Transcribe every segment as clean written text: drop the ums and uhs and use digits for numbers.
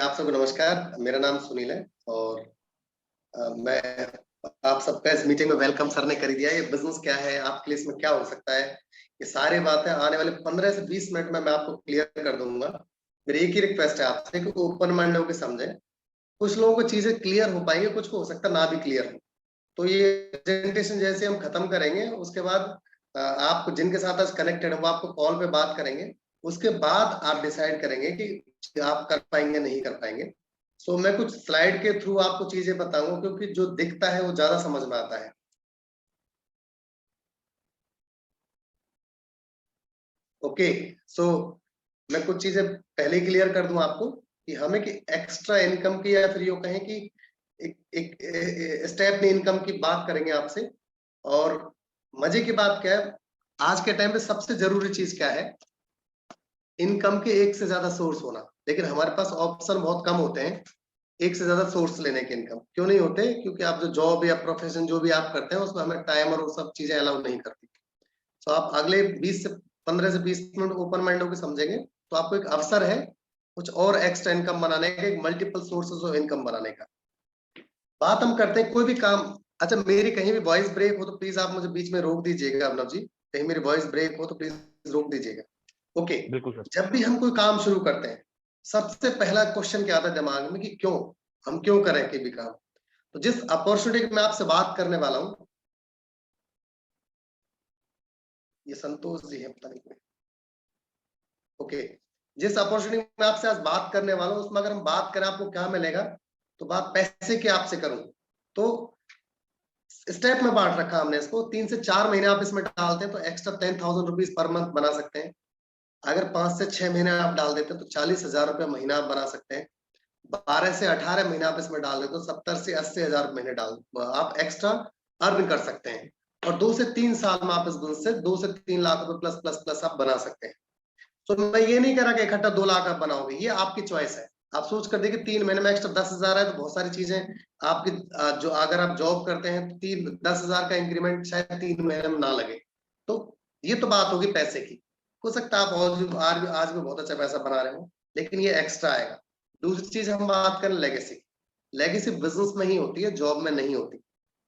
आप सबको नमस्कार। मेरा नाम सुनील है और मैं आप सबका इस मीटिंग में वेलकम सर ने कर दिया। ये बिजनेस क्या है, आपके लिए इसमें क्या हो सकता है, ये सारी बातें आने वाले 15 से 20 मिनट में मैं आपको क्लियर कर दूंगा। मेरी एक ही रिक्वेस्ट है आपसे कि ओपन माइंड होकर समझें। कुछ लोगों को चीजें क्लियर हो पाएंगे, कुछ को हो सकता है ना भी क्लियर हो। तो ये प्रेजेंटेशन जैसे हम खत्म करेंगे उसके बाद आप जिनके साथ आज कनेक्टेड है वो आपको कॉल पे बात करेंगे। उसके बाद आप डिसाइड करेंगे कि आप कर पाएंगे नहीं कर पाएंगे। सो मैं कुछ स्लाइड के थ्रू आपको चीजें बताऊंगा क्योंकि जो दिखता है वो ज्यादा समझ में आता है। ओके। सो मैं कुछ चीजें पहले क्लियर कर दूं आपको कि हमें कि एक्स्ट्रा इनकम की या फिर यूं कहें कि एक स्टेप इनकम की बात करेंगे आपसे। और मजे की बात क्या है, आज के टाइम पे सबसे जरूरी चीज क्या है? इनकम के एक से ज्यादा सोर्स होना। लेकिन हमारे पास ऑप्शन बहुत कम होते हैं एक से ज्यादा सोर्स लेने के। इनकम क्यों नहीं होते? क्योंकि आप जो जॉब या प्रोफेशन जो भी आप करते हैं उसमें हमें टाइम और वो सब चीजें अलाउ नहीं करती। तो आप अगले 20 से 15 से 20 मिनट ओपन माइंड होकर समझेंगे तो आपको एक अवसर है कुछ और एक्स्ट्रा इनकम बनाने का, एक मल्टीपल सोर्सेज ऑफ इनकम बनाने का। बात हम करते हैं कोई भी काम। अच्छा, मेरी कहीं भी वॉइस ब्रेक हो तो प्लीज आप मुझे बीच में रोक दीजिएगा अभिनव जी। कहीं मेरी वॉइस ब्रेक हो तो प्लीज रोक दीजिएगा। ओके। बिल्कुल सर। जब भी हम कोई काम शुरू करते हैं सबसे पहला क्वेश्चन क्या आता है दिमाग में कि क्यों, हम क्यों करें कोई भी काम। तो जिस अपॉर्चुनिटी की मैं आपसे बात करने वाला हूं, ये संतोष जी है पता नहीं कोई। ओके। जिस अपॉर्चुनिटी में मैं आपसे आज बात करने वाला हूं उसमें अगर हम बात करें आपको क्या मिलेगा, तो बात पैसे की आपसे करूं तो स्टेप में बांट रखा हमने इसको। 3 से 4 महीने आप इसमें डालते हैं तो एक्स्ट्रा 10,000 रुपीज पर मंथ बना सकते हैं। अगर 5 से 6 महीने आप डाल देते हैं तो 40,000 रुपये महीना आप बना सकते हैं। 12 से 18 महीने आप इसमें डाल देते हो 70 से 80 हजार महीने डाल आप एक्स्ट्रा अर्न कर सकते हैं। और 2 से 3 साल में आप इस बिजनेस से 2 से 3 लाख रुपए प्लस प्लस प्लस आप बना सकते हैं। तो मैं ये नहीं कह रहा कि इकट्ठा 2 लाख आप बनाओगे, ये आपकी चॉइस है। आप सोच कर देखिए 3 महीने में एक्स्ट्रा 10,000 है तो बहुत सारी चीजें आपकी जो अगर आप जॉब करते हैं तो 10,000 का इंक्रीमेंट शायद 3 महीने में ना लगे। तो ये तो बात होगी पैसे की। हो सकता है आप आज भी बहुत अच्छा पैसा बना रहे हो, लेकिन ये एक्स्ट्रा आएगा। दूसरी चीज हम बात करें लेगेसी। लेगेसी बिजनेस में ही होती है, जॉब में नहीं होती।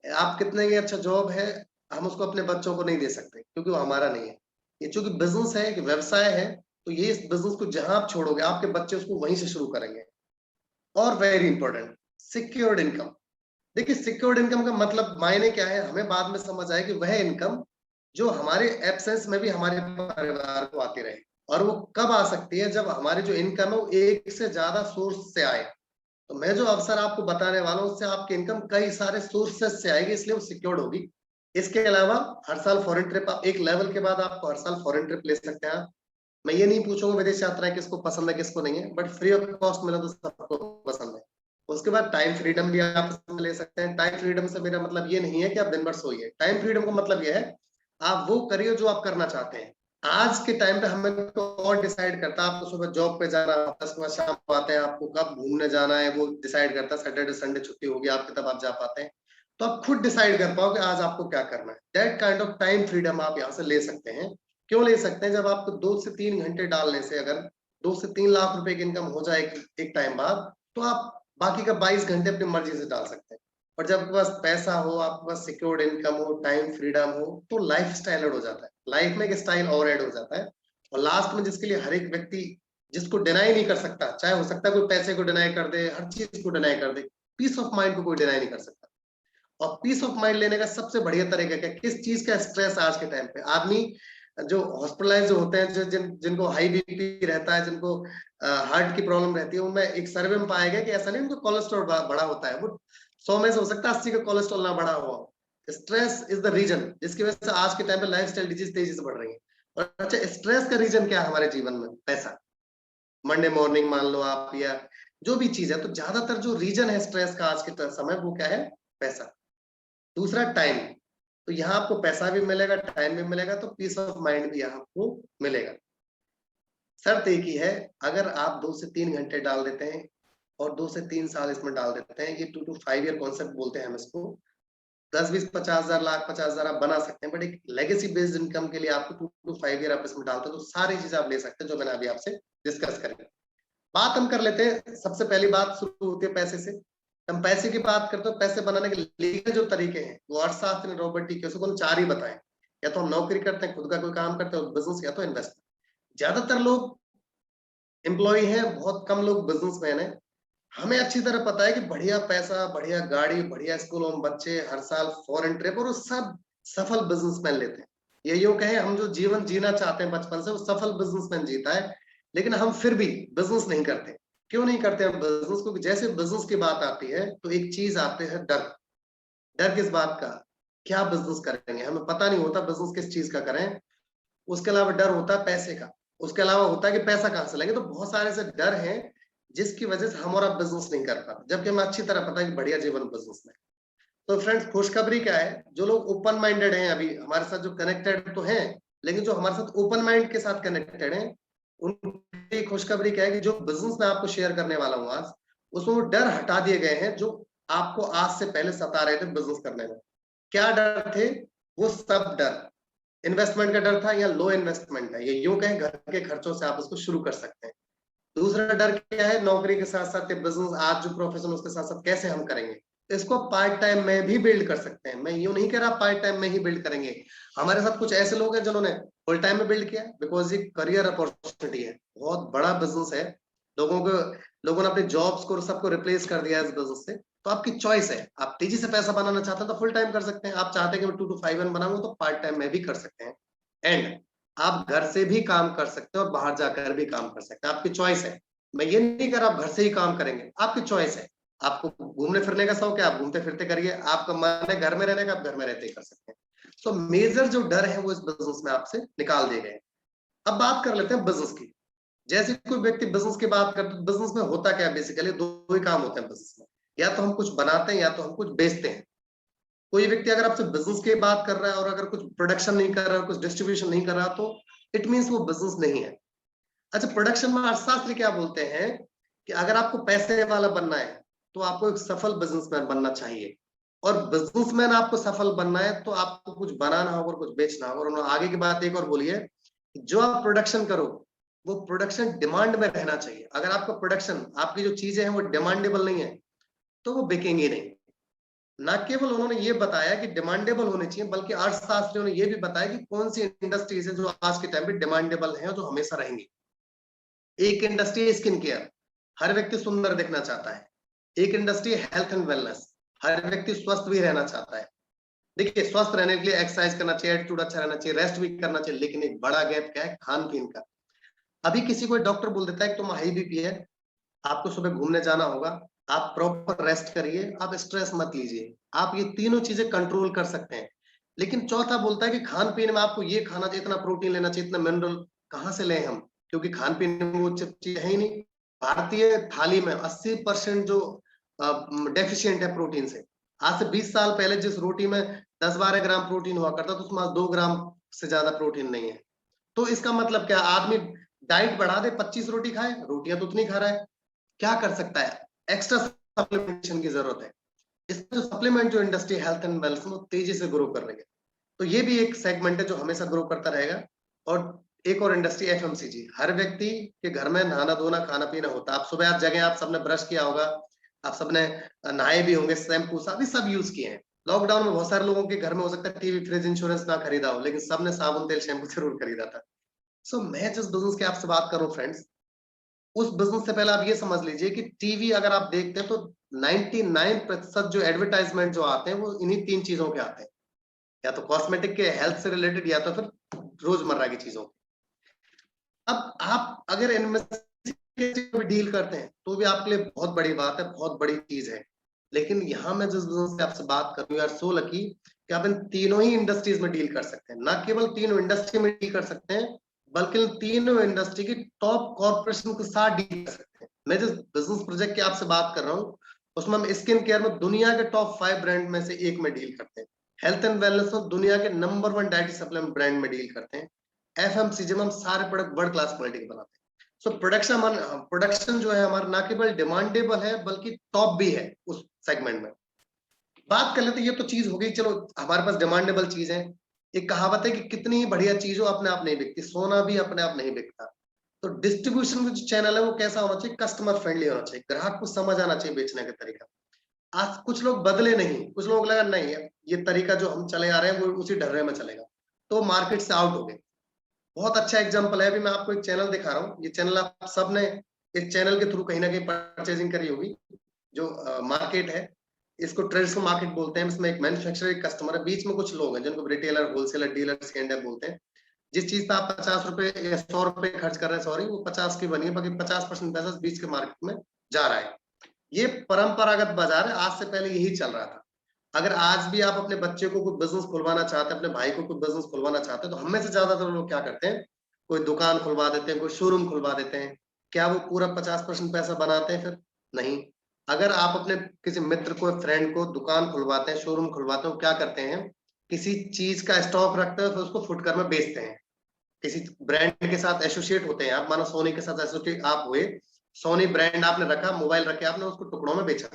आप कितने भी अच्छा जॉब है, हम उसको अपने बच्चों को नहीं दे सकते क्योंकि वो हमारा नहीं है। ये चूंकि बिजनेस है, एक व्यवसाय है, तो ये इस बिजनेस को जहां आप छोड़ोगे आपके बच्चे उसको वहीं से शुरू करेंगे। और वेरी इंपॉर्टेंट, सिक्योर्ड इनकम। देखिए सिक्योर्ड इनकम का मतलब मायने क्या है हमें बाद में समझ आए कि वह इनकम जो हमारे एब्सेंस में भी हमारे परिवार को आती रहे। और वो कब आ सकती है? जब हमारी जो इनकम है वो एक से ज्यादा सोर्स से आए। तो मैं जो अवसर आपको बताने वाला हूँ उससे आपकी इनकम कई सारे सोर्सेस से आएगी, इसलिए वो सिक्योर्ड होगी। इसके अलावा हर साल फॉरेन ट्रिप, एक लेवल के बाद आपको हर साल फॉरेन ट्रिप ले सकते हैं। मैं ये नहीं पूछूंगा विदेश यात्राएं किसको पसंद है किसको नहीं है, बट फ्री ऑफ कॉस्ट मिला तो सबको पसंद है। उसके बाद टाइम फ्रीडम भी आप इसमें ले सकते हैं। टाइम फ्रीडम से मेरा मतलब ये नहीं है कि आप दिन भर सोइए। टाइम फ्रीडम का मतलब ये है आप वो करिए जो आप करना चाहते हैं। आज के टाइम पे हमें तो और डिसाइड करता है। आपको सुबह जॉब पे जाना, वापस में शाम को आते हैं, आपको कब घूमने जाना है वो डिसाइड करता है। सैटरडे संडे छुट्टी होगी आपकी तब आप जा पाते हैं। तो आप खुद डिसाइड कर पाओ कि आज आपको क्या करना है। That kind of time freedom आप यहाँ से ले सकते हैं। क्यों ले सकते हैं? जब आपको 2 से 3 घंटे डालने से अगर 2 से 3 लाख रुपए की इनकम हो जाए एक टाइम बाद, तो आप बाकी का 22 घंटे अपनी मर्जी से डाल सकते हैं। और जब आपके पास पैसा हो, आपके पास सिक्योर्ड इनकम हो, टाइम फ्रीडम हो, तो लाइफ स्टाइल ऐड हो जाता है। लाइफ में एक स्टाइल और ऐड हो जाता है। और लास्ट में जिसके लिए हर एक व्यक्ति जिसको डिनाई नहीं कर सकता, चाहे हो सकता है कोई पैसे को डिनाई कर दे, हर चीज को डिनाई कर दे, पीस ऑफ माइंड को कोई डिनाई नहीं कर सकता। और पीस ऑफ माइंड लेने का सबसे बढ़िया तरीका क्या? किस चीज का स्ट्रेस आज के टाइम पे आदमी जो हॉस्पिटलाइज होते हैं, जो जिनको हाई बीपी रहता है, जिनको हार्ट की प्रॉब्लम रहती है, उनमें एक सर्वे में पाया गया कि ऐसा नहीं उनको कोलेस्ट्रॉल बड़ा होता है। वो 100 में से हो सकता है 80 का कोलेस्ट्रॉल ना बढ़ा हुआ हो। स्ट्रेस इज द रीजन जिसकी वजह से आज के टाइम पे लाइफस्टाइल डिजीज तेजी से बढ़ रही है। और अच्छा, स्ट्रेस का रीजन क्या है हमारे जीवन में? पैसा। मंडे मॉर्निंग मान लो आप, या जो भी चीज है, तो ज्यादातर जो रीजन है स्ट्रेस का आज के समय वो क्या है? पैसा। दूसरा टाइम। तो यहाँ आपको पैसा भी मिलेगा, टाइम भी मिलेगा, तो पीस ऑफ माइंड भी यहाँ आपको मिलेगा। शर्त एक ही है, अगर आप 2 से 3 घंटे डाल देते हैं और 2 से 3 साल इसमें डाल देते हैं, ये 2 to 5 ईयर कॉन्सेप्ट बोलते हैं हम इसको। 10, 20, 50 हजार, लाख 50 हजार आप बना सकते हैं, बट एक लेगेसी बेस्ड इनकम के लिए आपको 2 to 5 ईयर आप इसमें डालते हैं तो सारी चीजें आप ले सकते हैं जो मैंने अभी आपसे डिस्कस करी। बात हम कर लेते हैं। सबसे पहली बात शुरू होती है पैसे से। हम पैसे की बात करते हो, पैसे बनाने के लीगल जो तरीके हैं वो अर्थशास्त्र ने रॉबर्ट टी कियोसाकी को 4 ही बताए। या तो हम नौकरी करते हैं, खुद का कोई काम करते हैं, बिजनेस, या तो इन्वेस्टमेंट। ज्यादातर लोग एम्प्लॉय हैं, बहुत कम लोग बिजनेसमैन हैं। हमें अच्छी तरह पता है कि बढ़िया पैसा, बढ़िया गाड़ी, बढ़िया स्कूलों में बच्चे हर साल फॉरेन ट्रिप, और वो सब सफल बिजनेसमैन लेते हैं। ये यूं कहें, हम जो जीवन जीना चाहते हैं बचपन से, वो सफल बिजनेसमैन जीता है। लेकिन हम फिर भी बिजनेस नहीं करते। क्यों नहीं करते हम बिजनेस? क्योंकि जैसे बिजनेस की बात आती है तो एक चीज आते है डर। डर किस बात का? क्या बिजनेस करेंगे, हमें पता नहीं होता बिजनेस किस चीज का करें। उसके अलावा डर होता है पैसे का। उसके अलावा होता है कि पैसा कहां से लाएंगे। तो बहुत सारे ऐसे डर हैं जिसकी वजह से हमारा बिजनेस नहीं कर पाते, जबकि हमें अच्छी तरह पता है कि बढ़िया जीवन बिजनेस में। तो फ्रेंड्स, खुशखबरी क्या है? जो लोग ओपन माइंडेड हैं, अभी हमारे साथ जो कनेक्टेड तो हैं, लेकिन जो हमारे साथ ओपन माइंड के साथ कनेक्टेड हैं, उनके लिए खुशखबरी क्या है कि जो बिजनेस मैं आपको शेयर करने वाला हूँ आज, उसमें वो डर हटा दिए गए हैं जो आपको आज से पहले सता रहे थे बिजनेस करने में। क्या डर थे? वो सब डर इन्वेस्टमेंट का डर था, या लो इन्वेस्टमेंट है, ये यूं कहें घर के खर्चों से आप उसको शुरू कर सकते हैं। दूसरा डर क्या है? नौकरी के साथ साथ बिजनेस, आज जो प्रोफेशन उसके साथ साथ कैसे हम करेंगे। इसको पार्ट टाइम में भी बिल्ड कर सकते हैं। मैं यूं नहीं कह रहा पार्ट टाइम में ही बिल्ड करेंगे। हमारे साथ कुछ ऐसे लोग हैं जिन्होंने फुल टाइम में बिल्ड किया, बिकॉज ये करियर अपॉर्चुनिटी है, बहुत बड़ा बिजनेस है। लोगों ने अपने जॉब्स को सबको रिप्लेस कर दिया इस बिजनेस से। तो आपकी चॉइस है, आप तेजी से पैसा बनाना चाहते हैं तो फुल टाइम कर सकते हैं। आप चाहते हैं कि मैं 2 to 5 बनाऊंगा तो पार्ट टाइम में भी कर सकते हैं। एंड आप घर से भी काम कर सकते हैं और बाहर जाकर भी काम कर सकते हैं, आपकी चॉइस है। मैं ये नहीं कर रहा आप घर से ही काम करेंगे, आपकी चॉइस है। आपको घूमने फिरने का शौक है, आप घूमते फिरते करिए। आपका मन है घर में रहने का, आप घर में रहते ही कर सकते हैं। तो मेजर जो डर है वो इस बिजनेस में आपसे निकाल दिए गए। अब बात कर लेते हैं बिजनेस की। जैसे कोई व्यक्ति बिजनेस की बात करते हैं, बिजनेस में होता क्या है? बेसिकली दो ही काम होते हैं बिजनेस में, या तो हम कुछ बनाते हैं या तो हम कुछ बेचते हैं। कोई व्यक्ति अगर आपसे बिजनेस की बात कर रहा है और अगर कुछ प्रोडक्शन नहीं कर रहा है, कुछ डिस्ट्रीब्यूशन नहीं कर रहा, तो इट मीन्स वो बिजनेस नहीं है। अच्छा, प्रोडक्शन में अर्थशास्त्री क्या बोलते हैं कि अगर आपको पैसे वाला बनना है तो आपको एक सफल बिजनेसमैन बनना चाहिए, और बिजनेसमैन आपको सफल बनना है तो आपको कुछ बनाना होगा और कुछ बेचना होगा। और उन्होंने आगे की बात एक और बोली है, जो आप प्रोडक्शन करो वो प्रोडक्शन डिमांड में रहना चाहिए। अगर आपका प्रोडक्शन, आपकी जो चीजें हैं वो डिमांडेबल नहीं है तो वो बिकेंगी नहीं। ना केवल उन्होंने ये बताया कि डिमांडेबल होने चाहिए, बल्कि अर्थशास्त्रियों ने ये भी बताया कि कौन सी इंडस्ट्रीज है जो आज के टाइम पे डिमांडेबल है और जो हमेशा रहेंगी। एक इंडस्ट्री है स्किन केयर, हर व्यक्ति सुंदर दिखना चाहता है। एक इंडस्ट्री है हेल्थ एंड वेलनेस, हर व्यक्ति स्वस्थ भी रहना चाहता है। देखिए, स्वस्थ रहने के लिए एक्सरसाइज करना चाहिए, एटीट्यूड अच्छा रहना चाहिए, रेस्ट भी करना चाहिए, लेकिन एक बड़ा गैप क्या है? खान पीन का। अभी किसी को डॉक्टर बोल देता है कि तुम हाई बीपी है, आपको सुबह घूमने जाना होगा, आप प्रॉपर रेस्ट करिए, आप स्ट्रेस मत लीजिए, आप ये तीनों चीजें कंट्रोल कर सकते हैं। लेकिन चौथा बोलता है कि खान पीन में आपको ये खाना चाहिए, इतना प्रोटीन लेना चाहिए, इतना मिनरल। कहाँ से लें हम? क्योंकि खान पीन में वो चीज है ही नहीं। भारतीय थाली में 80% जो डेफिशिएंट है प्रोटीन से। आज से 20 साल पहले जिस रोटी में 10-12 ग्राम प्रोटीन हुआ करता तो उसमें 2 ग्राम से ज्यादा प्रोटीन नहीं है। तो इसका मतलब क्या? आदमी डाइट बढ़ा दे, 25 रोटी खाए, रोटियां तो उतनी खा रहा है, क्या कर सकता है? एक्स्ट्रा सप्लीमेंटेशन की जरूरत है। इसमें जो सप्लीमेंट जो इंडस्ट्री हेल्थ एंड वेल्थ में तेजी से ग्रो कर रही है, तो ये भी एक सेगमेंट है जो हमेशा ग्रो करता रहेगा। और एक और इंडस्ट्री एफएमसीजी, हर व्यक्ति के घर में नहाना धोना खाना पीना होता है। आप सुबह आप जगह, आप सबने ब्रश किया होगा, आप सबने नहाए भी होंगे, शैम्पू सभी सब यूज किए हैं। लॉकडाउन में बहुत सारे लोगों के घर में हो सकता है टीवी फ्रिज इंश्योरेंस ना खरीदा हो, लेकिन सबने साबुन तेल शैम्पू जरूर खरीदा था। सो मैं जिस बिजनेस की आपसे बात करूं फ्रेंड्स, उस बिजनेस से पहले आप ये समझ लीजिए कि टीवी अगर आप देखते हैं तो 99% जो एडवर्टाइजमेंट जो आते हैं वो इन्हीं 3 चीजों के आते हैं, या तो कॉस्मेटिक के, हेल्थ से रिलेटेड, या तो फिर रोजमर्रा की चीजों। अब आप अगर इनमें भी डील करते हैं तो भी आपके लिए बहुत बड़ी बात है, बहुत बड़ी चीज है। लेकिन यहाँ मैं जिस बिजनेस से आपसे बात कर रही हूँ, यार सो लकी कि आप इन तीनों ही इंडस्ट्रीज में डील कर सकते हैं। ना केवल तीनों इंडस्ट्री में डील कर सकते हैं, बल्कि इन तीनों इंडस्ट्री की टॉप कॉर्पोरेशन के साथ डील कर सकते हैं। मैं जिस बिजनेस प्रोजेक्ट की आपसे बात कर रहा हूँ उसमें हम स्किन केयर में दुनिया के टॉप 5 ब्रांड में से एक में डील करते हैं। हेल्थ एंड वेलनेस में दुनिया के नंबर 1 डाइटरी सप्लीमेंट ब्रांड में डील करते हैं। एफएमसीजी में हम सारे प्रोडक्ट वर्ल्ड क्लास क्वालिटी के बनाते हैं। सो प्रोडक्शन जो है हमारा ना केवल डिमांडेबल है बल्कि टॉप भी है उस सेगमेंट में। बात कर लेते, ये तो चीज हो गई, चलो हमारे पास डिमांडेबल चीज है। एक कहावत है कि कितनी बढ़िया चीज हो अपने आप नहीं बिकती, सोना भी अपने आप नहीं बिकता। तो डिस्ट्रीब्यूशन का जो चैनल है वो कैसा होना चाहिए, कस्टमर फ्रेंडली होना चाहिए, ग्राहक को समझ आना चाहिए बेचने का तरीका। आज कुछ लोग बदले नहीं, कुछ लोग लगा नहीं ये तरीका जो हम चले आ रहे हैं वो उसी ढर्रे में चलेगा, तो मार्केट से आउट हो गए। बहुत अच्छा एग्जांपल है, अभी मैं आपको एक चैनल दिखा रहा हूँ, ये चैनल आप सबने इस चैनल के थ्रू कहीं ना कहीं परचेजिंग करी होगी। जो मार्केट है इसको ट्रेडिशनल मार्केट बोलते हैं, इसमें एक मैन्युफैक्चरर, एक कस्टमर है, बीच में कुछ लोग हैं जिनको रिटेलर, होलसेलर, डीलर, सेकेंडर बोलते हैं। जिस चीज पे आप 50 रुपए या 100 रुपए खर्च कर रहे हैं, सॉरी, वो 50 की बनी है, बाकी 50% पैसा बीच के मार्केट में जा रहा है। ये परंपरागत बाजार है, आज से पहले यही चल रहा था। अगर आज भी आप अपने बच्चे को कोई बिजनेस खुलवाना चाहते हैं, अपने भाई को कोई बिजनेस खुलवाना चाहते हैं, तो हम में से ज्यादातर लोग क्या करते हैं, कोई दुकान खुलवा देते हैं, कोई शोरूम खुलवा देते हैं। क्या वो पूरा 50% पैसा बनाते हैं? फिर नहीं। अगर आप अपने किसी मित्र को, फ्रेंड को दुकान खुलवाते हैं, शोरूम खुलवाते हैं, क्या करते हैं, किसी चीज का स्टॉक रखते हैं, फिर उसको फुटकर में बेचते हैं, किसी ब्रांड के साथ एसोसिएट होते हैं। आप मानो सोनी के साथ एसोसिएट आप हुए, सोनी ब्रांड आपने रखा, मोबाइल रखे आपने, उसको टुकड़ों में बेचा।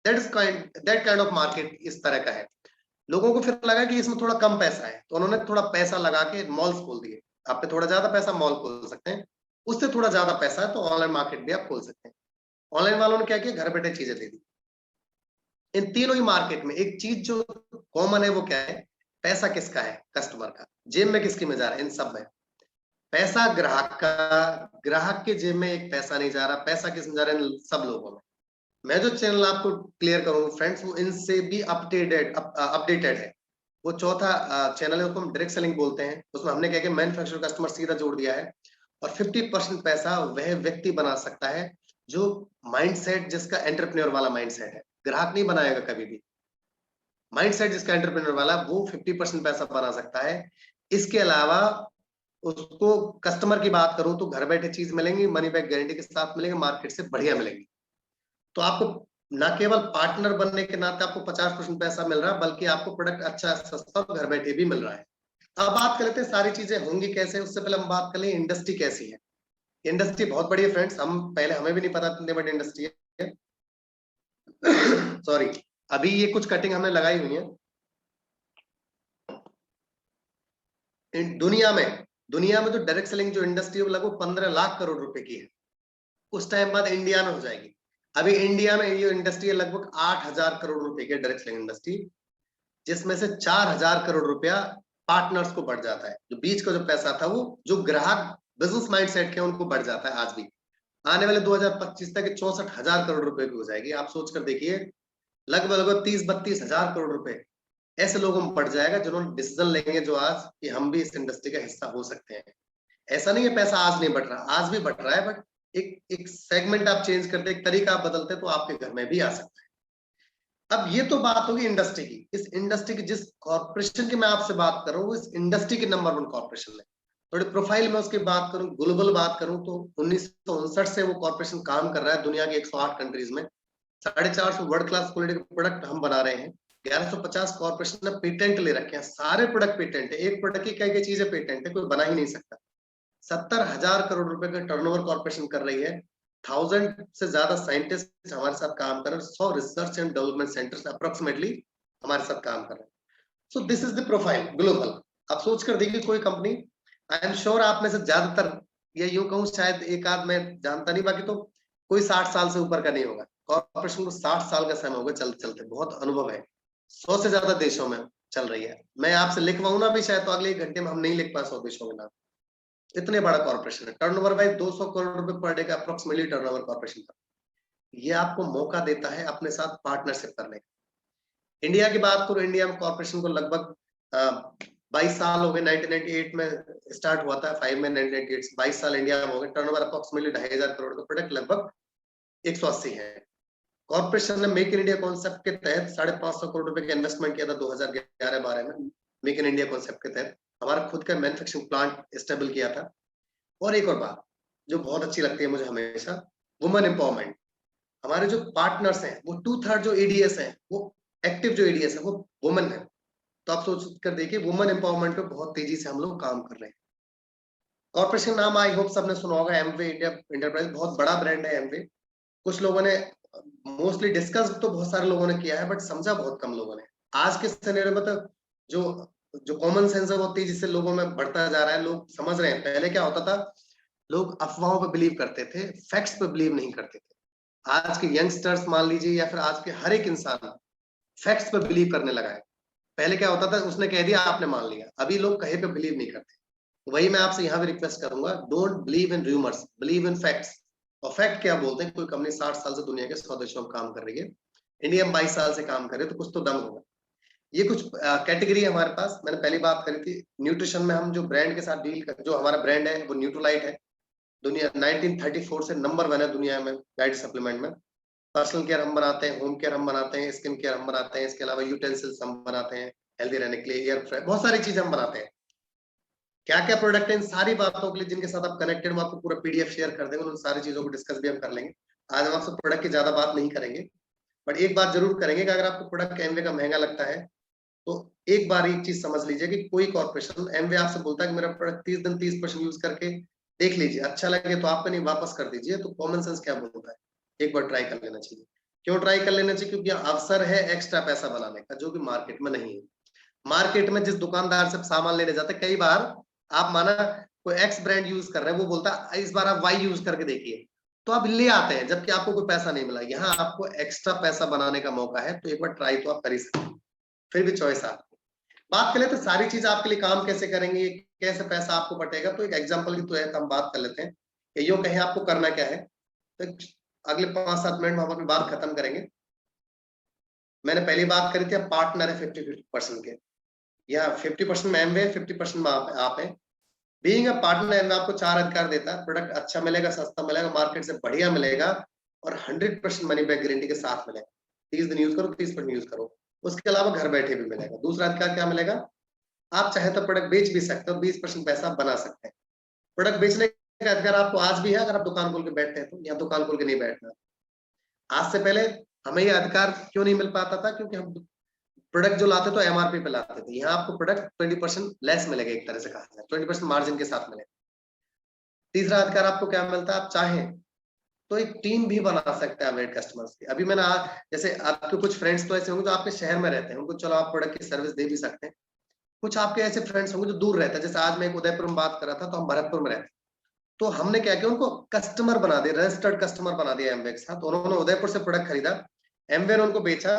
दैट काइंड ऑफ मार्केट इस तरह का है। लोगों को फिर लगा कि इसमें थोड़ा कम पैसा है, तो उन्होंने थोड़ा पैसा लगा के मॉल्स खोल दिए। आप पे थोड़ा ज्यादा पैसा, मॉल खोल सकते हैं। उससे थोड़ा ज्यादा पैसा है तो ऑनलाइन मार्केट भी आप खोल सकते हैं। ऑनलाइन वालों ने क्या किया, घर बैठे चीजें दे दी। इन तीनों ही मार्केट में एक चीज जो कॉमन है वो क्या है, पैसा किसका है, कस्टमर का। जेब में किसकी में जा रहा है, इन सब में पैसा ग्राहक का। ग्राहक के जेब में एक पैसा नहीं जा रहा, पैसा किस में जा रहा है, इन सब लोगों में। मैं जो चैनल आपको क्लियर करूंगा फ्रेंड्स, वो इनसे भी अपडेटेड है। वो चौथा चैनल है, उसको हम डायरेक्ट सेलिंग बोलते हैं। उसमें हमने क्या किया, मैन्युफैक्चरर कस्टमर सीधा जोड़ दिया है। और 50% पैसा वह व्यक्ति बना सकता है जो माइंडसेट, जिसका एंटरप्रेन्योर वाला माइंडसेट है। ग्राहक नहीं बनाएगा कभी भी, माइंडसेट जिसका एंटरप्रेन्योर वाला, वो 50% पैसा बना सकता है। इसके अलावा उसको कस्टमर की बात करूं तो घर बैठे चीज मिलेंगी, मनी बैक गारंटी के साथ मिलेंगे, मार्केट से बढ़िया मिलेंगी। तो आपको ना केवल पार्टनर बनने के नाते आपको 50% पैसा मिल रहा है, बल्कि आपको प्रोडक्ट अच्छा, सस्ता, घर बैठे भी मिल रहा है। अब बात कर लेते हैं सारी चीजें होंगी कैसे, उससे पहले हम बात कर लें इंडस्ट्री कैसी है। इंडस्ट्री बहुत बड़ी है फ्रेंड्स, हमें भी नहीं पता इतनी बड़ी इंडस्ट्री है। सॉरी, अभी ये कुछ कटिंग हमने लगाई हुई है। दुनिया में जो डायरेक्ट सेलिंग जो इंडस्ट्री है वो लगभग 15 लाख करोड़ रुपए की है। उस टाइम बाद इंडिया में हो जाएगी। अभी इंडिया में ये इंडस्ट्री है लगभग 8,000 करोड़ रुपए की डायरेक्ट सेलिंग इंडस्ट्री, जिसमें से 4,000 करोड़ रुपया पार्टनर्स को बढ़ जाता है। जो बीच का जो पैसा था वो जो ग्राहक बिजनेस माइंडसेट के उनको बढ़ जाता है। आज भी आने वाले 2025 तक 64,000 करोड़ रुपए की हो जाएगी। आप सोचकर देखिए, लगभग लगभग 30-32 हजार करोड़ रुपए ऐसे लोगों में पड़ जाएगा जिन्होंने डिसीजन लेंगे जो आज कि हम भी इस इंडस्ट्री का हिस्सा हो सकते हैं। ऐसा नहीं है पैसा आज नहीं बढ़ रहा, आज भी बढ़ रहा है, बट एक एक सेगमेंट आप चेंज करते, एक तरीका आप बदलते तो आपके घर में भी आ सकता है। अब ये तो बात होगी इंडस्ट्री की। इस इंडस्ट्री की, जिस कॉर्पोरेशन की मैं आपसे बात कर रहा हूँ, इस इंडस्ट्री की नंबर 1 कॉर्पोरेशन है। थोड़ी प्रोफाइल में उसकी बात करूं, ग्लोबल बात करूं, तो 1959 से वो कॉर्पोरेशन काम कर रहा है दुनिया के 108 कंट्रीज में। 450 वर्ल्ड क्लास क्वालिटी के प्रोडक्ट हम बना रहे हैं। 1150 कॉर्पोरेशन ने पेटेंट ले रखे हैं, सारे प्रोडक्ट पेटेंट है। एक प्रोडक्ट की कई चीजें पेटेंट है, कोई बना ही नहीं सकता। 70,000 करोड़ रुपए का टर्नओवर कॉर्पोरेशन कर रही है। 1000 से ज्यादा साइंटिस्ट हमारे साथ काम कर रहे हैं। 100 research and development centres approximately हमारे साथ काम कर रहे हैं। So this is the profile global. आप सोच कर देखिए, कोई कंपनी, आई एम श्योर आप में से ज्यादातर, या यूं कहूं शायद एक आध मैं जानता नहीं, बाकी तो कोई 60 साल से ऊपर का नहीं होगा। कॉर्पोरेशन को 60 साल का समय होगा चलते चलते, बहुत अनुभव है। 100 से ज्यादा देशों में चल रही है। मैं आपसे लिखवाऊं ना भी शायद तो अगले 1 घंटे में हम नहीं लिख पाए 100 देशों के नाम। इतने बड़ा कॉर्पोरेशन है। टर्नओवर वाइज 200 करोड़ रुपए पर डे का अप्रोक्सीमेटली टर्नओवर कॉर्पोरेशन का। ये आपको मौका देता है अपने साथ पार्टनरशिप करने का। इंडिया की बात करूं, इंडिया में कॉर्पोरेशन को लगभग 22 साल हो गए। 1998 में स्टार्ट हुआ था, 5 में 1998 से 22 साल इंडिया में हो गए। टर्नओवर अप्रोक्सीमेटली 2,500 करोड़ का, प्रोडक्ट लगभग 180 है। कॉर्पोरेशन ने मेक इन इंडिया कॉन्सेप्ट के तहत 550 करोड़ रुपए का इन्वेस्टमेंट किया था 2011-12 में। मेक इन इंडिया कॉन्सेप्ट के तहत हमारा खुद का मैन्युफैक्चरिंग प्लांट स्टेबल किया था। और एक और बात जो बहुत अच्छी लगती है मुझे हमेशा, वुमेन एम्पावरमेंट। हमारे जो पार्टनर्स हैं वो 2/3 जो एडीएस हैं, वो एक्टिव जो एडीएस है वो वुमेन है। तो आप सोच कर देखिए, वुमेन एम्पावरमेंट पे बहुत तेजी से हम लोग काम कर रहे हैं। कॉर्पोरेशन नाम आई होप सबने सुना होगा, एमवे इंडिया एंटरप्राइज। बहुत बड़ा ब्रांड है एमवे। कुछ लोगों ने मोस्टली डिस्कस तो बहुत सारे लोगों ने किया है, बट समझा बहुत कम लोगों ने। आज के सिनेरियो में तो जो जो कॉमन सेंस है वो तेजी से लोगों में बढ़ता जा रहा है। लोग समझ रहे हैं। पहले क्या होता था, लोग अफवाहों पर बिलीव करते थे, फैक्ट्स पे बिलीव नहीं करते थे। आज के यंगस्टर्स मान लीजिए या फिर आज के हर एक इंसान फैक्ट्स पे बिलीव करने लगा है। पहले क्या होता था, उसने कह दिया आपने मान लिया, अभी लोग कहे पे बिलीव नहीं करते। तो वही मैं आपसे यहाँ भी रिक्वेस्ट करूंगा, don't believe in rumours, believe in facts. और फैक्ट क्या बोलते हैं, कोई कंपनी 60 साल से दुनिया के 100 देशों में काम कर रही है, इंडिया में 22 साल से काम कर रहे हैं, तो कुछ तो दम होगा। ये कुछ कैटेगरी है हमारे पास। मैंने पहली बात करी थी न्यूट्रिशन में, हम जो ब्रांड के साथ डील कर, जो हमारा ब्रांड है वो न्यूट्रोलाइट है। दुनिया 1934 से नंबर 1 है दुनिया में डाइट सप्लीमेंट में। पर्सनल केयर हम बनाते हैं, होम केयर हम बनाते हैं, स्किन केयर हम बनाते हैं, इसके अलावा यूटेंसिल्स हम बनाते हैं हेल्दी रहने के लिए, एयर फ्राई, बहुत सारी चीजें हम बनाते हैं। क्या क्या प्रोडक्ट है, इन सारी बातों के लिए जिनके साथ आप कनेक्टेड, हम आपको पूरा पीडीएफ शेयर कर देंगे, उन सारी चीजों को डिस्कस भी हम कर लेंगे। आज हम आपसे प्रोडक्ट की ज्यादा बात नहीं करेंगे, बट एक बात जरूर करेंगे कि अगर आपको प्रोडक्ट एमवे का महंगा लगता है तो एक बार एक चीज समझ लीजिए कि कोई कॉर्पोरेशन एमवे आपसे बोलता है कि मेरा प्रोडक्ट 30 दिन 30% यूज करके देख लीजिए, अच्छा लगे तो आपका नहीं वापस कर दीजिए, तो कॉमन सेंस क्या बोलता है, एक बार ट्राई कर लेना चाहिए। क्यों ट्राई कर लेना चाहिए? क्योंकि अवसर है एक्स्ट्रा पैसा बनाने का, जो कि मार्केट में नहीं है। मार्केट में जिस दुकानदार से सामान लेने जाते हैं, कई बार आप माना कोई एक्स ब्रांड यूज कर रहे हैं, वो बोलता है इस बार आप वाई यूज करके देखिए, तो आप ले आते हैं जबकि आपको कोई पैसा नहीं मिला। यहाँ आपको एक्स्ट्रा पैसा बनाने का मौका है, तो एक बार ट्राई तो आप कर ही सकते हैं, फिर भी चॉइस आप बात कर लेते हैं सारी चीज आपके लिए काम कैसे करेंगे, कैसे पैसा आपको बटेगा। तो एक एग्जांपल की तो है, हम बात कर लेते हैं कि यो कहें आपको करना क्या है। तो अगले 5-7 मिनट में हम अपनी बात खत्म करेंगे। मैंने पहली बात करी थी, पार्टनर है 50-50% के, या 50% में एमवे, 50% में आप है। बीइंग अ पार्टनर एमवे आपको 4 अधिकार देता है, प्रोडक्ट अच्छा मिलेगा, सस्ता मिलेगा, मार्केट से बढ़िया मिलेगा, और 100% मनी बैक गारंटी के साथ मिलेगा। 30 दिन यूज करो, 30% यूज करो, उसके अलावा घर बैठे भी मिलेगा। दूसरा अधिकार क्या मिलेगा, आप चाहे तो प्रोडक्ट बेच भी सकते हो, 20% पैसा बना सकते हैं। प्रोडक्ट बेचने का अधिकार आपको आज भी है, अगर आप दुकान खोल के बैठते हैं तो। यहाँ दुकान खोल के नहीं बैठना। आज से पहले हमें ये अधिकार क्यों नहीं मिल पाता था, क्योंकि हम प्रोडक्ट जो लाते तो एमआरपी पे लाते थे। यहाँ आपको प्रोडक्ट 20% लेस मिलेगा, एक तरह से कहा जाए 20% मार्जिन के साथ मिलेगा। तीसरा अधिकार आपको क्या मिलता है, आप चाहें तो एक टीम भी बना सकते हैं वेट कस्टमर्स की। अभी मैंने जैसे आपके कुछ फ्रेंड्स तो ऐसे होंगे जो आपके शहर में रहते हैं, उनको चलो आप प्रोडक्ट की सर्विस दे भी सकते हैं। कुछ आपके ऐसे फ्रेंड्स होंगे जो दूर रहते हैं, जैसे आज मैं एक उदयपुर में बात कर रहा था, तो हम भरतपुर में रहते हैं, तो हमने क्या किया, उनको कस्टमर बना दिया, रजिस्टर्ड कस्टमर बना दिया एमवे के साथ। उन्होंने उदयपुर से प्रोडक्ट खरीदा, एमवे ने उनको बेचा,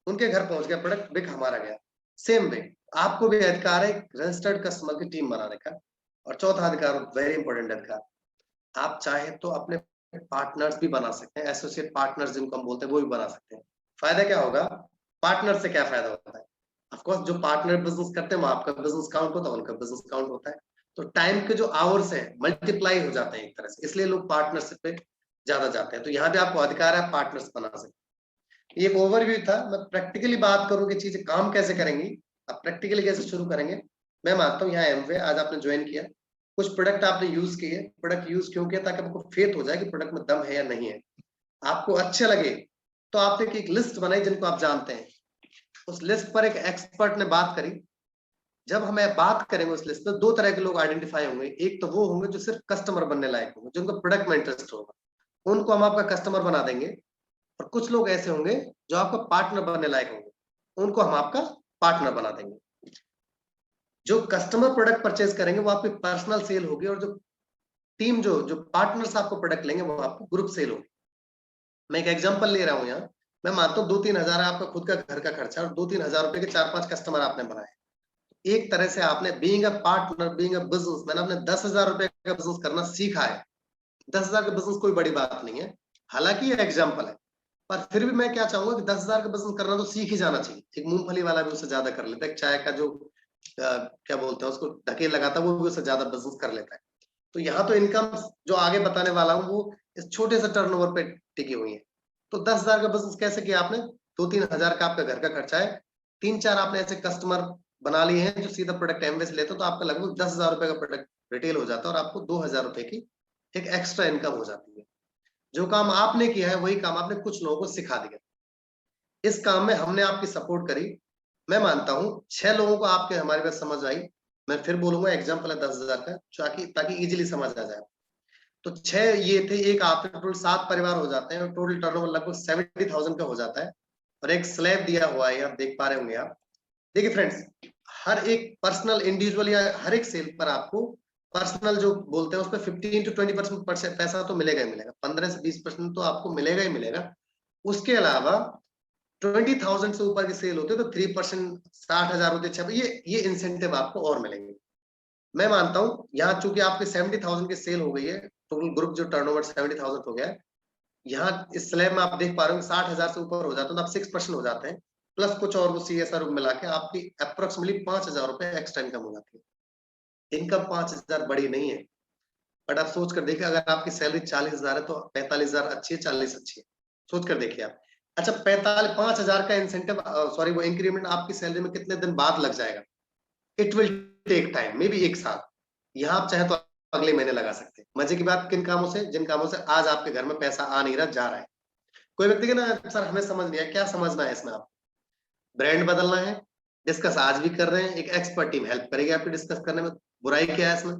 उनके घर पहुंच गया प्रोडक्ट, बिक हमारा गया। सेम वे आपको भी अधिकार है रजिस्टर्ड कस्टमर की टीम बनाने का। और चौथा अधिकार, वेरी इंपॉर्टेंट अधिकार, आप चाहे तो अपने पार्टनर्स भी बना सकते हैं, एसोसिएट पार्टनर्स जिनको हम बोलते हैं, वो भी बना सकते हैं। फायदा क्या होगा, पार्टनर से क्या फायदा होता है, ऑफ कोर्स जो पार्टनर बिजनेस करते हैं, आपका बिजनेस काउंट होता है, उनका बिजनेस काउंट होता है, तो टाइम के जो आवर्स है मल्टीप्लाई हो जाते हैं एक तरह से, इसलिए लोग पार्टनरशिप पे ज्यादा जाते हैं। तो यहाँ पे आपको अधिकार है पार्टनर्स बना सकते। ये एक ओवरव्यू था। मैं प्रैक्टिकली बात करूँ कि चीजें काम कैसे करेंगी, अब प्रैक्टिकली कैसे शुरू करेंगे। मैं मानता हूँ यहाँ एमवे आज आपने ज्वाइन किया, कुछ प्रोडक्ट आपने यूज किए। प्रोडक्ट यूज क्यों किया, ताकि आपको फेथ हो जाए कि प्रोडक्ट में दम है या नहीं है, आपको अच्छे लगे। तो आपने एक लिस्ट बनाई जिनको आप जानते हैं, उस लिस्ट पर एक एक्सपर्ट ने बात करी। जब हमें बात करेंगे उस लिस्ट में, 2 तरह के लोग आइडेंटिफाई होंगे। एक तो वो होंगे जो सिर्फ कस्टमर बनने लायक होंगे, जिनको प्रोडक्ट में इंटरेस्ट होगा, उनको हम आपका कस्टमर बना देंगे। और कुछ लोग ऐसे होंगे जो आपका पार्टनर बनने लायक होंगे, उनको हम आपका पार्टनर बना देंगे। जो कस्टमर प्रोडक्ट परचेज करेंगे वो आपकी पर्सनल सेल होगी, और जो टीम जो जो पार्टनर्स आपको प्रोडक्ट लेंगे वो आपको ग्रुप सेल होगी। मैं एक एग्जांपल ले रहा हूँ यहाँ। मैं मानता हूँ 2-3 हजार आपका खुद का घर का खर्चा, और 2-3 हजार रुपए के 4-5 कस्टमर आपने बनाए। एक तरह से आपने being a partner, being a business man, आपने 10,000 रुपए का बिजनेस करना सीखा है। 10,000 का बिजनेस कोई बड़ी बात नहीं है, हालांकि ये एग्जाम्पल है, पर फिर भी मैं क्या चाहूंगा कि 10,000 का बिजनेस करना तो सीख ही जाना चाहिए। एक मूंगफली वाला भी उससे ज्यादा कर लेता है, एक चाय का जो क्या बोलते हैं उसको ढकेल लगाता है, वो भी उससे ज्यादा बिजनेस कर लेता है। तो यहाँ तो इनकम जो आगे बताने वाला हूँ वो इस छोटे से टर्नओवर पे टिकी हुई है। तो 10,000 का बिजनेस कैसे किया आपने, 2-3 हजार का आपका घर का खर्चा है, 3-4 आपने ऐसे कस्टमर बना लिए हैं जो सीधा प्रोडक्ट एमवे से लेते हो, तो आपका लगभग 10,000 रुपए का प्रोडक्ट रिटेल हो जाता है, और आपको 2,000 रुपए की एक एक्स्ट्रा इनकम हो जाती है। जो काम आपने किया है वही काम आपने कुछ लोगों को सिखा दिया। इस काम में हमने आपकी सपोर्ट करी। मैं मानता हूं 6 लोगों को आपके हमारी बात समझ आई। मैं फिर बोलूंगा, एग्जाम्पल है 10,000 का, ताकि इजीली समझ आ जाए। तो 6 ये थे, एक आपके टोटल 7 परिवार हो जाते हैं, और टोटल टर्नओवर लगभग 70,000 का हो जाता है। और एक स्लैब दिया हुआ है, आप देख पा रहे होंगे आप। देखिए फ्रेंड्स, हर एक पर्सनल इंडिविजुअल या हर एक सेल पर आपको पर्सनल जो बोलते हैं उस पर 15 to 20% पैसा तो मिलेगा ही मिलेगा, 15 से 20% तो आपको मिलेगा ही मिलेगा। उसके अलावा 20,000 से ऊपर की सेल होती है तो 3%, 60,000 होते हैं, ये इंसेंटिव आपको और मिलेंगे। मैं मानता हूँ यहाँ चूंकि आपके 70,000 की सेल हो गई है, टोटल ग्रुप जो टर्नओवर 70,000 हो गया है, यहाँ इस स्लैब में आप देख पा रहे हो 60,000 से ऊपर हो जाता है तो आप 6% हो जाते हैं, प्लस कुछ और वो CSR मिला के आपकी अप्रोक्सीमेटली 5,000 रुपए एक्स्ट्रा इनकम हो जाती है। इनकम 5,000 बड़ी नहीं है, बट आप सोच कर देखिए अगर आपकी सैलरी 40,000 है तो 45,000 अच्छी है, 40 अच्छी है, सोच कर देखिए आप। अच्छा 5,000 का इंसेंटिव, सॉरी वो इंक्रीमेंट आपकी सैलरी में कितने दिन बाद लग जाएगा? It will take time, maybe 1 साल। यहाँ आप चाहे तो अगले महीने लगा सकते हैं। मजे की बात किन कामों से? जिन कामों से आज आपके घर में पैसा आ नहीं रहा, जा रहा है। कोई व्यक्ति ना सर हमें समझ नहीं आया, क्या समझना है इसमें? आप ब्रांड बदलना है, डिस्कस आज भी कर रहे हैं, एक एक्सपर्ट टीम हेल्प करेगी आपको डिस्कस करने में, बुराई क्या है इसमें?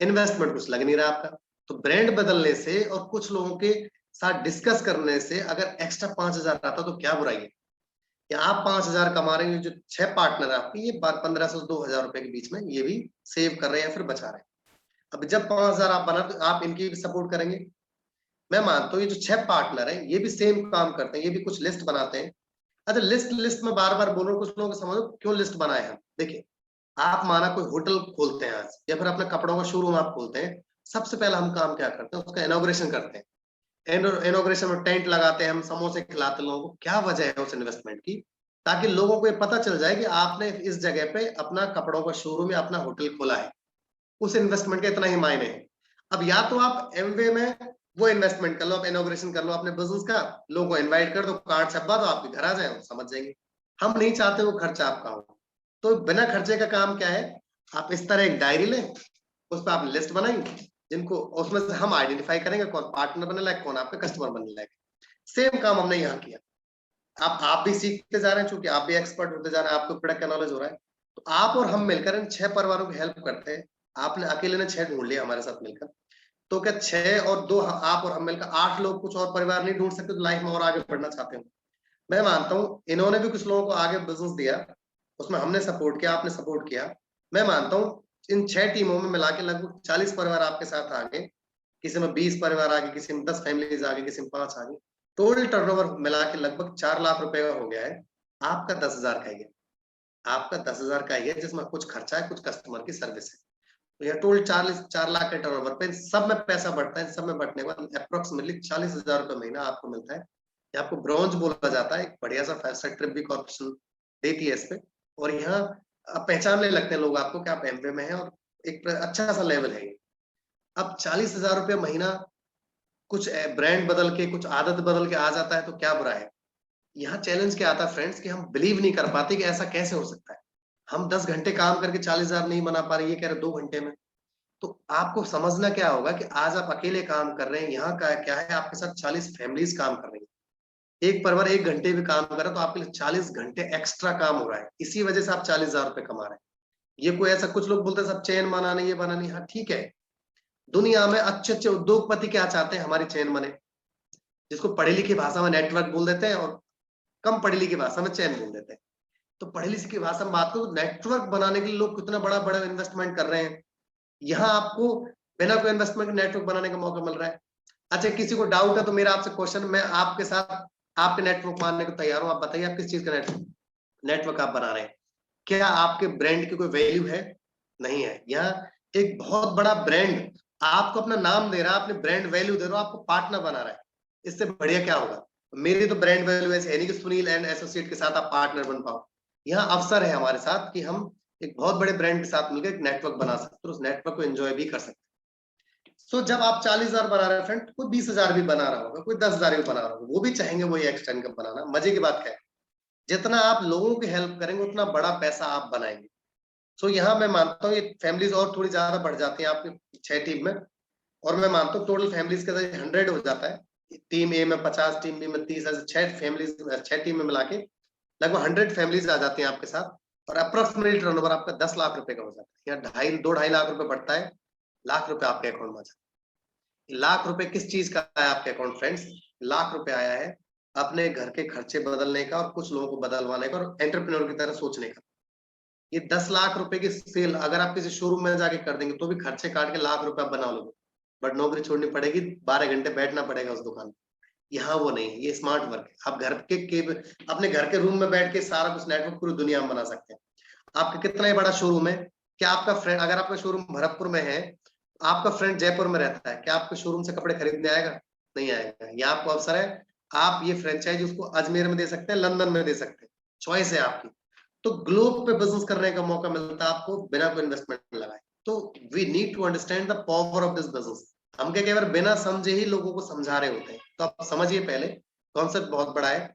इन्वेस्टमेंट कुछ लग नहीं रहा आपका, तो ब्रांड बदलने से और कुछ लोगों के साथ डिस्कस करने से अगर एक्स्ट्रा 5,000 आता तो क्या बुराई है? या आप 5,000 कमा रहे हैं, जो 6 पार्टनर आपके ये 1,500 से 2,000 रुपए के बीच में ये भी सेव कर रहे हैं या फिर बचा रहे हैं। अब जब 5,000 आप बना तो आप इनकी भी सपोर्ट करेंगे। मैं मानता हूँ ये जो 6 पार्टनर हैं ये भी सेम काम करते हैं, ये भी कुछ लिस्ट बनाते हैं। अच्छा लिस्ट लिस्ट में बार बार बोल रहा हूँ, कुछ लोगों को समझो क्यों लिस्ट बनाए हम। देखिए आप माना कोई होटल खोलते हैं आज या फिर अपने कपड़ों का शोरूम आप खोलते हैं, सबसे पहला हम काम क्या करते हैं? उसका इनॉग्रेशन करते हैं। इनॉग्रेशन में टेंट लगाते हैं, हम समोसे खिलाते हैं लोगों को। क्या वजह है उस इन्वेस्टमेंट की? ताकि लोगों को ये पता चल जाए कि आपने इस जगह पे अपना कपड़ों का शोरूम या अपना होटल खोला है। उस इन्वेस्टमेंट के इतना ही मायने है। अब या तो आप एमवे में वो इन्वेस्टमेंट कर लो, आप इनॉग्रेशन कर लो अपने बिजनेस का, लोगों को इनवाइट कर दो, कार्ड छपवा दो, आपके घर आ जाए, वो समझ जाएंगे। हम नहीं चाहते वो खर्चा आपका हो, तो बिना खर्चे का काम क्या है? आप इस तरह एक डायरी लें, उस पर आप लिस्ट बनाएंगे, जिनको उसमें से हम आइडेंटिफाई करेंगे कौन पार्टनर बनने लायक, कौन आपका कस्टमर बनने लायक। सेम काम हमने यहाँ किया। आप भी सीखते जा रहे हैं, चूंकि आप भी एक्सपर्ट होते जा रहे हैं, आपको प्रोडक्ट का नॉलेज हो रहा है, तो आप और हम मिलकर इन 6 परिवारों की हेल्प करते हैं। आपने अकेले ने 6 ढूंढ लिया हमारे साथ मिलकर, तो क्या 6 और 2 आप और हम मिलकर 8 लोग कुछ और परिवार नहीं ढूंढ सकते तो लाइफ में और आगे बढ़ना चाहते हो? मैं मानता हूँ इन्होंने भी कुछ लोगों को आगे बिजनेस दिया, उसमें हमने सपोर्ट किया, आपने सपोर्ट किया। मैं मानता हूँ इन 6 टीमों में मिला के लगभग 40 परिवार आपके साथ आ गए, किसी में 20 परिवार आ गए, किसी में 10 फैमिलीज आ गई, किसी में 5 आ गई। टोटल टर्नओवर मिला के लगभग 4 लाख रुपए का हो गया है। आपका 10,000 का ही है, आपका 10,000 का ही है, जिसमें कुछ खर्चा है, कुछ कस्टमर की सर्विस है। तो यह टोटल 4 लाख के टर्नओवर पे सब में पैसा बढ़ता है, सब में बढ़ने के बाद अप्रोक्सीमेटली 40,000 रुपए महीना आपको मिलता है। ये आपको ब्रॉन्ज बोला जाता है, एक बढ़िया सा 5 ट्रिप भी कॉर्पोरेशन देती है इस पे। और यहाँ पहचानने लगते हैं लोग आपको कि आप एमवे में हैं, और एक अच्छा सा लेवल है ये। अब 40,000 रुपए महीना कुछ ब्रांड बदल के, कुछ आदत बदल के आ जाता है तो क्या बुरा है? यहाँ चैलेंज क्या आता है फ्रेंड्स, कि हम बिलीव नहीं कर पाते कि ऐसा कैसे हो सकता है। हम 10 घंटे काम करके 40,000 नहीं बना पा रहे, ये कह रहे 2 घंटे में। तो आपको समझना क्या होगा कि आज आप अकेले काम कर रहे हैं, यहाँ का क्या है, आपके साथ 40 फैमिलीज काम कर रही है। एक परिवार 1 घंटे भी काम कर रहा है तो आपके लिए 40 घंटे एक्स्ट्रा काम हो रहा है, इसी वजह से आप 40,000 रुपए कमा रहे हैं। ये कोई ऐसा, कुछ लोग बोलते हैं सब चेन बनाने, ये बनानी, हाँ ठीक है। दुनिया में अच्छे अच्छे उद्योगपति क्या चाहते हैं? हमारी चेन बने, जिसको पढ़े लिखी भाषा में नेटवर्क बोल देते हैं, और कम पढ़ी लिखी भाषा में चैन बोल देते हैं। तो पढ़ी लिखी भाषा में बात करो, नेटवर्क बनाने के लिए लोग कितना बड़ा बड़ा इन्वेस्टमेंट कर रहे हैं। यहाँ आपको बिना कोई इन्वेस्टमेंट नेटवर्क बनाने का मौका मिल रहा है। अच्छा किसी को डाउट है तो मेरा आपसे क्वेश्चन, मैं आपके साथ आपके नेटवर्क मानने को तैयार हूँ। आप बताइए आप किस चीज का नेटवर्क आप बना रहे हैं? क्या आपके ब्रांड की कोई वैल्यू है? नहीं है। यहाँ एक बहुत बड़ा ब्रांड आपको अपना नाम दे रहा है, अपने ब्रांड वैल्यू दे रहा है, आपको पार्टनर बना रहा है। इससे बढ़िया क्या होगा? मेरी तो ब्रांड वैल्यू ऐसे है नहीं कि सुनील एंड एसोसिएट के साथ आप पार्टनर बन पाओ। यहाँ अवसर है हमारे साथ कि हम एक बहुत बड़े ब्रांड के साथ मिलकर एक नेटवर्क बना सकते हैं, उस नेटवर्क को एंजॉय भी कर सकते हैं। सो जब आप 40,000 बना रहे हैं फ्रेंड, कोई 20,000 भी बना रहा होगा, कोई 10,000 भी बना रहा होगा, वो भी चाहेंगे वही एक्स्ट्रा इनकम बनाना। मजे की बात है, जितना आप लोगों की हेल्प करेंगे उतना बड़ा पैसा आप बनाएंगे। सो यहाँ मैं मानता हूँ ये फैमिलीज और थोड़ी ज्यादा बढ़ जाती है आपकी 6 टीम में, और मैं मानता हूँ टोटल फैमिलीज का 100 हो जाता है। टीम ए में 50, टीम बी में 30, ऐसे 6 फैमिलीज, 6 टीम में मिला के लगभग 100 फैमिलीज आ जाती हैं आपके साथ, और अप्रोक्सीमेटली टर्नओवर आपका 10 लाख रुपए का हो जाता है। यहाँ 2.5 लाख रुपए बढ़ता है, लाख रुपए आपके अकाउंट में आ जाता है। लाख रुपए किस चीज का आया आपके अकाउंट फ्रेंड्स? लाख रुपए आया है अपने घर के खर्चे बदलने का, और कुछ लोगों को बदलवाने का, और एंटरप्रेन्योर की तरह सोचने का। ये 10 लाख रुपए की सेल अगर आप किसी शोरूम में जाके कर देंगे तो भी खर्चे काट के लाख रुपए आप बना लोगे, बट नौकरी छोड़नी पड़ेगी, 12 घंटे बैठना पड़ेगा उस दुकान में। यहाँ वो नहीं है, ये स्मार्ट वर्क है। आप घर के अपने घर के रूम में बैठ के सारा कुछ नेटवर्क पूरी दुनिया में बना सकते हैं। आपका कितना ही बड़ा शोरूम है, क्या आपका फ्रेंड, अगर आपका शोरूम भरतपुर में है, आपका फ्रेंड जयपुर में रहता है, क्या आपके शोरूम से कपड़े खरीदने आएगा? नहीं आएगा। ये आपको अवसर है, आप ये फ्रेंचाइज उसको अजमेर में दे सकते हैं, लंदन में दे सकते हैं, चॉइस है आपकी। तो ग्लोब पे बिजनेस करने का मौका मिलता है आपको बिना कोई इन्वेस्टमेंट लगाए। तो we need to understand the power of this business. हम क्या केवल बिना समझे ही लोगों को समझा रहे होते हैं, तो आप समझिए पहले, कॉन्सेप्ट बहुत बड़ा है।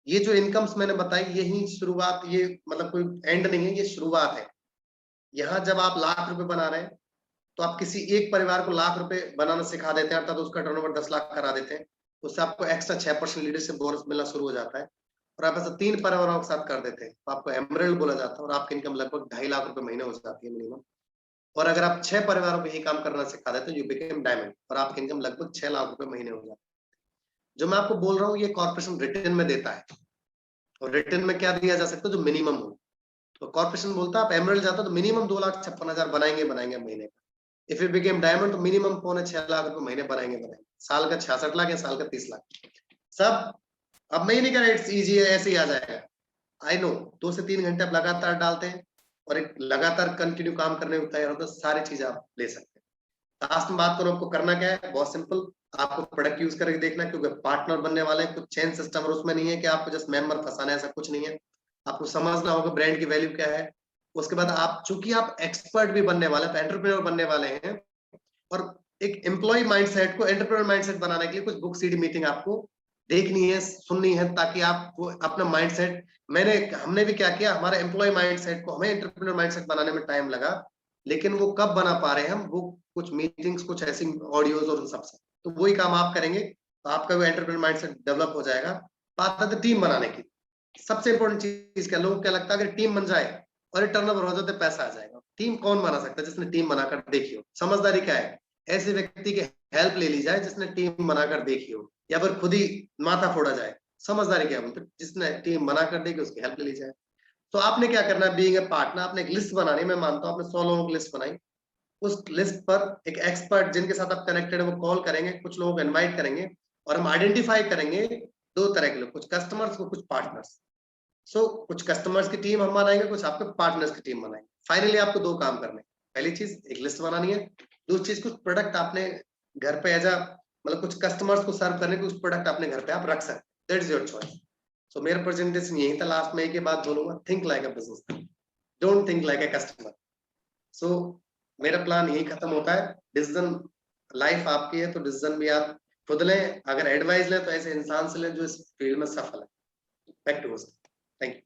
ये जो इनकम्स मैंने बताई, यही शुरुआत, ये मतलब कोई एंड नहीं है, ये शुरुआत है। यहाँ जब आप लाख रुपए बना रहे हैं, तो आप किसी एक परिवार को लाख रुपए बनाना सिखा देते हैं, अर्थात उसका टर्नओवर 10 लाख करा देते हैं, उससे आपको एक्स्ट्रा 6% लीडरशिप बोनस मिलना शुरू हो जाता है। और आप ऐसा 3 परिवारों के साथ कर देते हैं, तो आपको एमरल्ड बोला जाता है, और आपकी इनकम लगभग 2.5 लाख रुपए महीने हो जाती है मिनिमम। और अगर आप 6 परिवारों को यही काम करना सिखा देते हैं, यू बिकम डायमंड, और आपकी इनकम लगभग 6 लाख रुपए महीने हो जाती है। जो मैं आपको बोल रहा हूँ, ये कॉर्पोरेशन रिटर्न में देता है, और रिटर्न में क्या दिया जा सकता है, जो मिनिमम हो। तो कॉर्पोरेशन बोलता है आप एमरल्ड जाता तो मिनिमम 2,56,000 बनाएंगे महीने का। इफ यू बिकेम डायमंड तो मिनिमम 6.25 लाख रुपए महीने बनाएंगे। साल का 66 लाख या साल का 30 लाख सब। अब मैं ये नहीं कह रहा इट्स इजी है, ऐसे ही आ जाएगा। आई नो 2 से 3 घंटे आप लगातार डालते हैं और एक लगातार कंटिन्यू काम करने को तैयार होता है, सारी चीजें आप ले सकते हैं। लास्ट में बात करूं, आपको करना क्या है, बहुत सिंपल। आपको प्रोडक्ट यूज करके देखना है, क्योंकि पार्टनर बनने वाले हैं, कुछ चेन सिस्टम, और उसमें नहीं है कि आपको जस्ट मेंबर फंसाना है, ऐसा कुछ नहीं है। आपको समझना होगा ब्रांड की वैल्यू क्या है। उसके बाद आप, चूंकि आप एक्सपर्ट भी बनने वाले हैं, तो एंटरप्रेन्योर बनने वाले हैं, और एक एम्प्लॉय माइंडसेट को एंटरप्रेन्योर माइंडसेट बनाने के लिए कुछ बुक सीडी मीटिंग आपको देखनी है, सुननी है, ताकि आप वो अपना माइंडसेट, हमने भी क्या किया, हमारे एम्प्लॉय माइंडसेट को हमें एंटरप्रेन्योर माइंडसेट बनाने में टाइम लगा, लेकिन वो कब बना पा रहे हैं हम, वो कुछ मीटिंग्स, कुछ ऐसी ऑडियोज और सबसे। तो वही काम आप करेंगे, तो आपका वो एंटरप्रेन्योर माइंडसेट डेवलप हो जाएगा। बात है टीम बनाने की। सबसे इंपॉर्टेंट चीज क्या, लोगों को क्या लगता है, अगर टीम बन जाए और ये टर्नओवर हो जाए तो पैसा आ जाएगा। टीम कौन बना सकता है, जिसने टीम बनाकर देखी हो। समझदारी क्या है, ऐसे व्यक्ति की हेल्प ले ली जाए जिसने टीम बनाकर देखी हो, या फिर खुद ही माथा फोड़ा जाए। समझदारी क्या बोलते, जिसने टीम बनाकर देखी उसकी हेल्प ले ली जाए। तो आपने क्या करना है, बीइंग ए पार्टनर, आपने एक लिस्ट बनानी। मैं मानता हूं आपने 100 लोगों की लिस्ट बनाई, उस लिस्ट पर एक एक्सपर्ट जिनके साथ आप कनेक्टेड है वो कॉल करेंगे, कुछ लोगों को इनवाइट करेंगे, और हम आइडेंटिफाई करेंगे 2 तरह के लोग, कुछ कस्टमर्स को, कुछ पार्टनर्स। सो कुछ कस्टमर्स की टीम हम बनाएंगे, कुछ आपके पार्टनर्स की टीम बनाएंगे। फाइनली आपको 2 काम करने हैं। पहली चीज एक लिस्ट बनानी है, दूसरी चीज कुछ प्रोडक्ट आपने घर पे एज अ, मतलब कुछ कस्टमर्स को सर्व करने के कुछ प्रोडक्ट अपने घर पे आप रख सकते, दैट इज योर चॉइस। सो मेरा प्रेजेंटेशन यही था। लास्ट में एक ही बात बोलूंगा, think like a business, don't think like a customer. So मेरा प्लान यही खत्म होता है। डिसीजन, लाइफ आपकी है, तो डिसीजन भी आप खुद लें। अगर एडवाइस लें तो ऐसे इंसान से लें जो इस फील्ड में सफल है। Back to host. Thank you.